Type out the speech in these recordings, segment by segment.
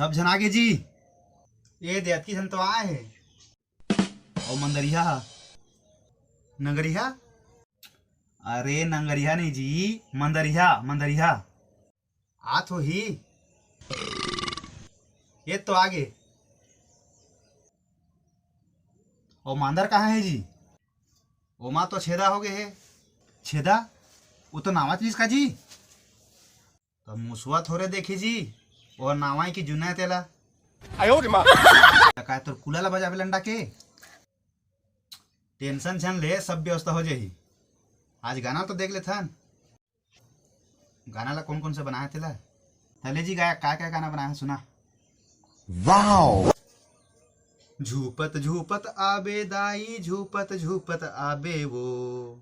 सब जन आगे जी। ये देहती जन तो आए है और मंदरिया नगरिया। अरे नंगरिया नहीं जी, मंदरिया मंदरिया आ तो ही। ये तो आगे। और मांदर कहाँ है जी? ओमा तो छेदा हो गए है। छेदा वो तो नावा चीज का जी। तो मुसवा थोड़े देखी जी और नावाई की जुना तेला का तो कुलाला बजावे लंडा के। टेंशन छन ले, सब व्यवस्था हो जाही। आज गाना तो देख ले थन। गाना ला कौन कौन से बनाए थे ला? थले जी गाया क्या क्या गाना बनाया है सुना। वाओ। झूपत झूपत आबे दाई, झूपत झूपत आबे वो।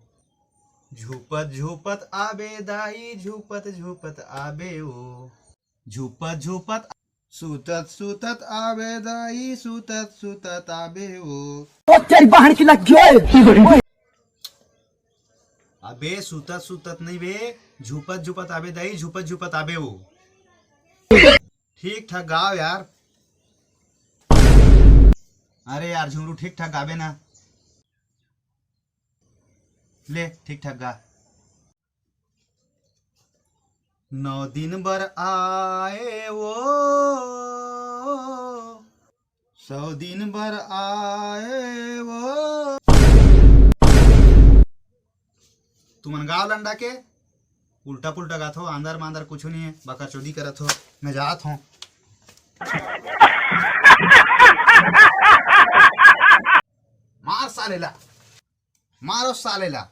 झूपत झूपत आबे दाई, झूपत झूपत आबे वो। झूपत झूपत सुतत सुतत आबे दाई, सुतत सुतत आबे वो। तेरी बहन की लग गई। अबे सुतत सुतत नहीं बे, झूपत झूपत आबे दाई, झूपत झूपत आबे वो। ठीक ठाक गाओ यार। अरे यार झुमरू ठीक ठाक गावे ना। ले ठीक ठाक गा। 9 दिन बर आए वो, 100 दिन बर आए वो। तुमन गाँव लंडा के उल्टा पुल्टा गात हो। अंदर मांदर कुछ नहीं है, बकर चोदी करत हो। मैं जात हूँ। मार सालेला, मारो सालेला।